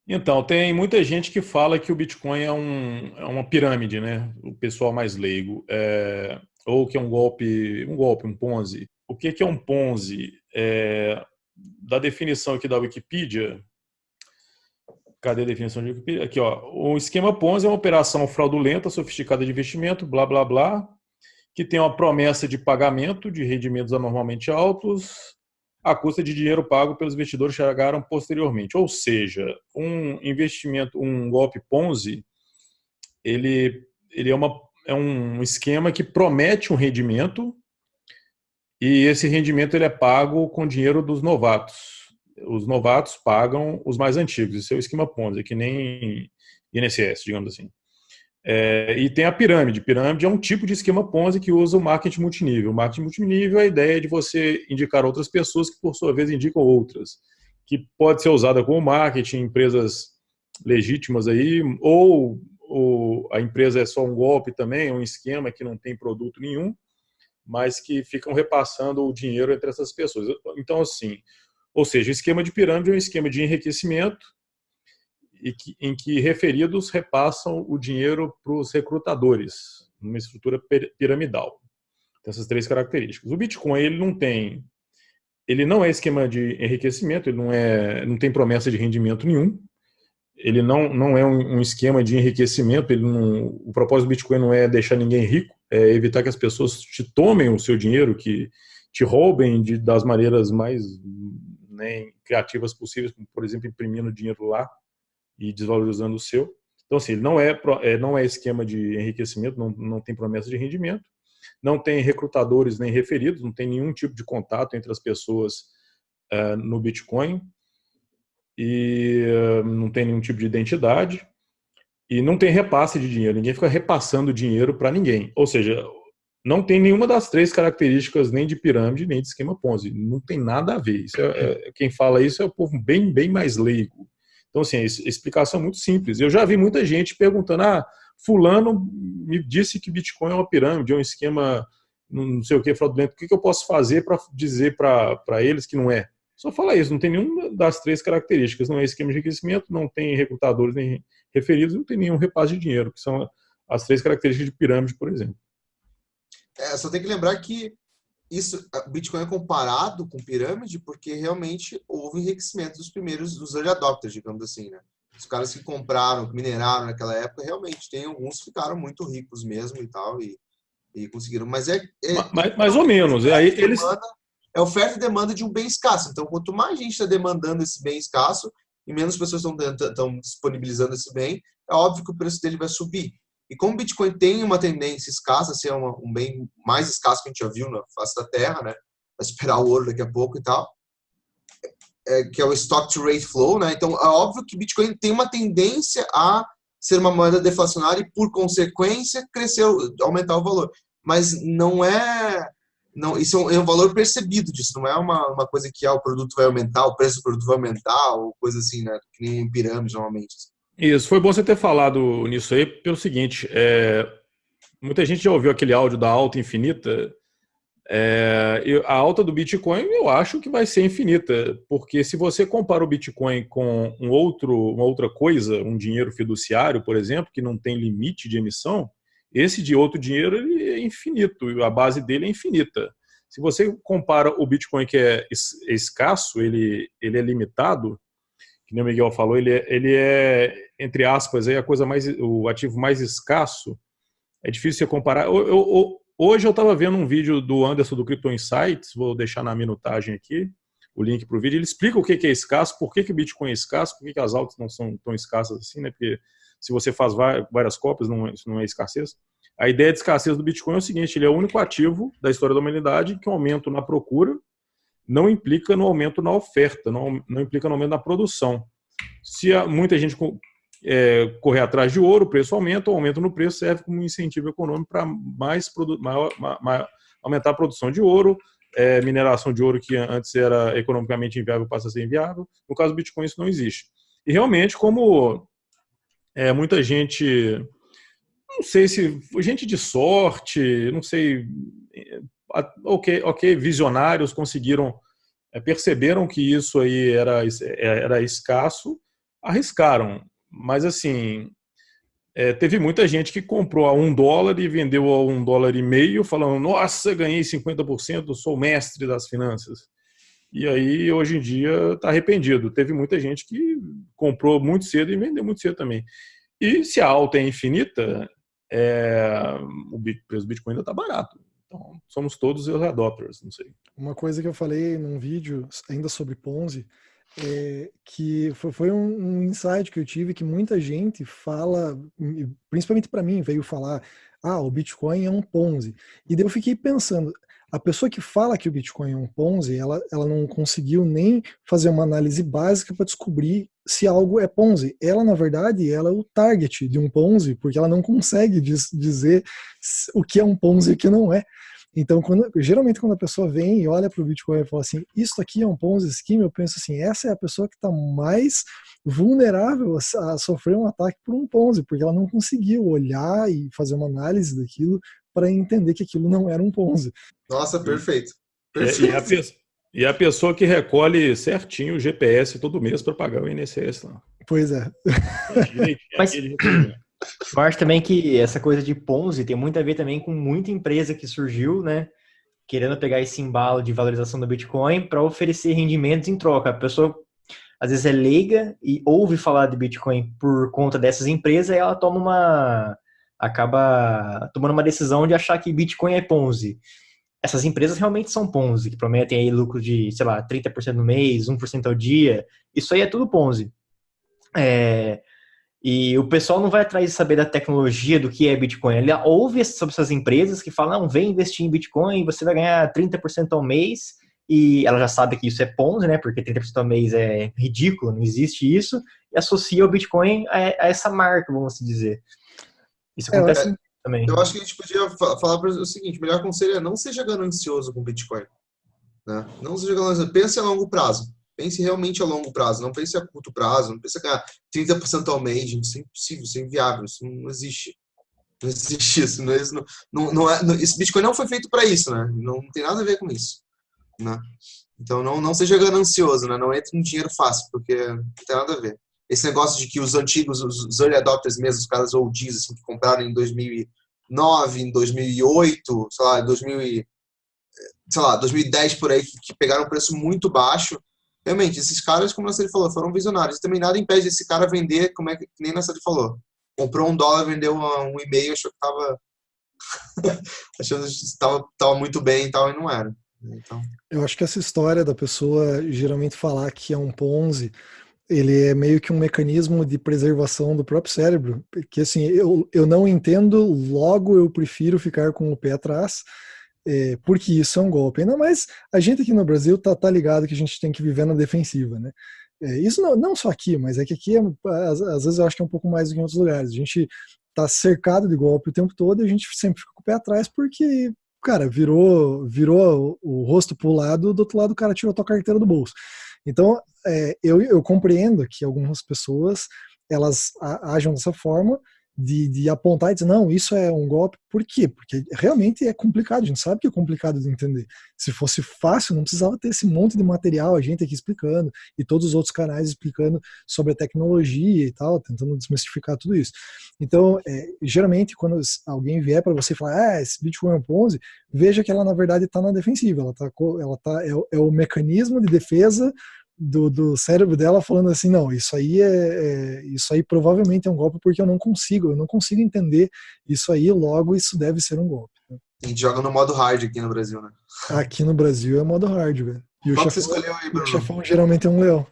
Então, tem muita gente que fala que o Bitcoin é uma pirâmide, né? O pessoal mais leigo. Ou que é um Ponzi. O que é um Ponzi? Da definição aqui da Wikipedia, cadê a definição de Wikipedia? Aqui, ó. O esquema Ponzi é uma operação fraudulenta, sofisticada de investimento, blá, blá, blá, que tem uma promessa de pagamento de rendimentos anormalmente altos à custa de dinheiro pago pelos investidores que chegaram posteriormente. Ou seja, um investimento, um golpe Ponzi, ele é um esquema que promete um rendimento e esse rendimento ele é pago com dinheiro dos novatos. Os novatos pagam os mais antigos. Isso é o esquema Ponzi, que nem INSS, digamos assim. E tem a pirâmide. Pirâmide é um tipo de esquema Ponzi que usa o marketing multinível. O marketing multinível é a ideia de você indicar outras pessoas que, por sua vez, indicam outras, que pode ser usada como marketing em empresas legítimas aí, ou a empresa é só um golpe também, é um esquema que não tem produto nenhum, mas que ficam repassando o dinheiro entre essas pessoas. Então, assim, ou seja, o esquema de pirâmide é um esquema de enriquecimento em que referidos repassam o dinheiro para os recrutadores, numa estrutura piramidal. Tem essas três características. O Bitcoin ele não é esquema de enriquecimento, ele não tem promessa de rendimento nenhum. Ele não é um esquema de enriquecimento. O propósito do Bitcoin não é deixar ninguém rico, é evitar que as pessoas te tomem o seu dinheiro, que te roubem das maneiras mais, né, criativas possíveis, como, por exemplo, imprimindo dinheiro lá e desvalorizando o seu. Então, assim, ele não é esquema de enriquecimento, não tem promessa de rendimento, não tem recrutadores nem referidos, não tem nenhum tipo de contato entre as pessoas no Bitcoin e não tem nenhum tipo de identidade e não tem repasse de dinheiro. Ninguém fica repassando dinheiro para ninguém. Ou seja, não tem nenhuma das três características nem de pirâmide nem de esquema Ponzi. Não tem nada a ver. Quem fala isso é o povo bem, bem mais leigo. Então, assim, a explicação é muito simples. Eu já vi muita gente perguntando: fulano me disse que Bitcoin é uma pirâmide, é um esquema não sei o que, fraudulento. O que eu posso fazer para dizer para eles que não é? Só fala isso, não tem nenhuma das três características. Não é esquema de enriquecimento, não tem recrutadores nem referidos, não tem nenhum repasse de dinheiro, que são as três características de pirâmide, por exemplo. Só tem que lembrar que o Bitcoin é comparado com pirâmide porque realmente houve enriquecimento dos primeiros, dos early adopters, digamos assim, né? Os caras que compraram, que mineraram naquela época, realmente, tem alguns que ficaram muito ricos mesmo e tal, e conseguiram. Mas Mais ou literalmente menos. E aí eles. oferta e demanda de um bem escasso. Então, quanto mais gente está demandando esse bem escasso e menos pessoas estão disponibilizando esse bem, é óbvio que o preço dele vai subir. E como o Bitcoin tem uma tendência escassa, a ser um bem mais escasso que a gente já viu na face da Terra, né? Vai esperar o ouro daqui a pouco e tal, que é o stock to rate flow, né? Então, é óbvio que Bitcoin tem uma tendência a ser uma moeda deflacionária e, por consequência, crescer, aumentar o valor. Mas não é. Não, isso é um valor percebido disso, não é uma coisa que o produto vai aumentar, o preço do produto vai aumentar, ou coisa assim, né? Que nem em pirâmide, normalmente. Isso, foi bom você ter falado nisso aí, pelo seguinte: muita gente já ouviu aquele áudio da alta infinita. A alta do Bitcoin eu acho que vai ser infinita, porque se você compara o Bitcoin com uma outra coisa, um dinheiro fiduciário, por exemplo, que não tem limite de emissão, esse de outro dinheiro ele é infinito, a base dele é infinita. Se você compara o Bitcoin que é escasso, ele é limitado, que nem o Miguel falou, ele é, entre aspas, a coisa o ativo mais escasso. É difícil você comparar. Hoje eu estava vendo um vídeo do Anderson do Crypto Insights, vou deixar na minutagem aqui o link para o vídeo. Ele explica o que é escasso, por que o Bitcoin é escasso, por que as altas não são tão escassas assim, né? Porque se você faz várias cópias, isso não é escassez. A ideia de escassez do Bitcoin é o seguinte: ele é o único ativo da história da humanidade que o aumento na procura não implica no aumento na oferta, não implica no aumento na produção. Se muita gente correr atrás de ouro, o preço aumenta, o aumento no preço serve como incentivo econômico para aumentar a produção de ouro, mineração de ouro que antes era economicamente inviável passa a ser inviável. No caso do Bitcoin isso não existe. E realmente, como muita gente, não sei se gente de sorte, não sei, ok, visionários conseguiram, perceberam que isso aí era escasso, arriscaram, mas assim, teve muita gente que comprou a $1 e vendeu a $1,50, falando, nossa, ganhei 50%, sou o mestre das finanças. E aí, hoje em dia, está arrependido. Teve muita gente que comprou muito cedo e vendeu muito cedo também. E se a alta é infinita, o preço do Bitcoin ainda está barato. Então, somos todos early adopters, não sei. Uma coisa que eu falei num vídeo ainda sobre Ponzi, que foi um insight que eu tive, que muita gente fala, principalmente para mim, veio falar, o Bitcoin é um Ponzi. E daí eu fiquei pensando, a pessoa que fala que o Bitcoin é um Ponzi, ela não conseguiu nem fazer uma análise básica para descobrir se algo é Ponzi. Ela, na verdade, ela é o target de um Ponzi, porque ela não consegue dizer o que é um Ponzi e o que não é. Então, geralmente quando a pessoa vem e olha para o Bitcoin e fala assim, isso aqui é um Ponzi scheme, eu penso assim, essa é a pessoa que está mais vulnerável a sofrer um ataque por um Ponzi, porque ela não conseguiu olhar e fazer uma análise daquilo para entender que aquilo não era um Ponzi. Nossa, perfeito. E a pessoa que recolhe certinho o GPS todo mês para pagar o INSS lá. Pois é. Mas eu acho também que essa coisa de Ponzi tem muito a ver também com muita empresa que surgiu, né, querendo pegar esse embalo de valorização do Bitcoin para oferecer rendimentos em troca. A pessoa às vezes é leiga e ouve falar de Bitcoin por conta dessas empresas e ela acaba tomando uma decisão de achar que Bitcoin é Ponzi. Essas empresas realmente são Ponzi, que prometem aí lucro de, sei lá, 30% no mês, 1% ao dia. Isso aí é tudo Ponzi. E o pessoal não vai atrás de saber da tecnologia, do que é Bitcoin. Ele ouve sobre essas empresas que falam, não, vem investir em Bitcoin, você vai ganhar 30% ao mês, e ela já sabe que isso é Ponzi, né, porque 30% ao mês é ridículo, não existe isso, e associa o Bitcoin a essa marca, vamos dizer. Isso acontece também. Eu acho que a gente podia falar o seguinte, o melhor conselho é não seja ganancioso com Bitcoin. Né? Não seja ganancioso, pense a longo prazo. Pense realmente a longo prazo, não pense a curto prazo, não pense a ganhar 30% ao mês, gente, isso é impossível, isso é inviável, isso não existe. Não existe isso. Esse Bitcoin não foi feito para isso, né? Não tem nada a ver com isso. Né? Então não seja ganancioso, né? Não entre no dinheiro fácil, porque não tem nada a ver. Esse negócio de que os antigos, os early adopters mesmo, os caras OGs, assim, que compraram em 2009, em 2008, sei lá, 2010 por aí, que pegaram um preço muito baixo. Realmente, esses caras, como a Nassali falou, foram visionários. E também nada impede esse cara vender, como é que nem a Nassali falou. Comprou $1, vendeu $1,50, achou que tava muito bem e tal, e não era. Então... Eu acho que essa história da pessoa geralmente falar que é um Ponzi, ele é meio que um mecanismo de preservação do próprio cérebro, porque assim, eu não entendo, logo eu prefiro ficar com o pé atrás, porque isso é um golpe. Ainda mais a gente aqui no Brasil tá ligado que a gente tem que viver na defensiva, né? Isso não só aqui, mas é que aqui às vezes eu acho que é um pouco mais do que em outros lugares. A gente tá cercado de golpe o tempo todo e a gente sempre fica com o pé atrás porque, cara, virou o rosto pro lado, do outro lado o cara tirou a tua carteira do bolso. Então, eu compreendo que algumas pessoas, elas ajam dessa forma de apontar e dizer, não, isso é um golpe. Por quê? Porque realmente é complicado, a gente sabe que é complicado de entender. Se fosse fácil, não precisava ter esse monte de material, a gente aqui explicando, e todos os outros canais explicando sobre a tecnologia e tal, tentando desmistificar tudo isso. Então, geralmente, quando alguém vier para você falar, esse Bitcoin é um Ponzi, veja que ela, na verdade, está na defensiva, é o mecanismo de defesa do cérebro dela falando assim, não, isso aí provavelmente é um golpe porque eu não consigo entender isso aí, logo isso deve ser um golpe. A gente joga no modo hard aqui no Brasil, né? Aqui no Brasil é modo hard, velho. E qual que você escolheu aí, Bruno? O chefão geralmente é um leão.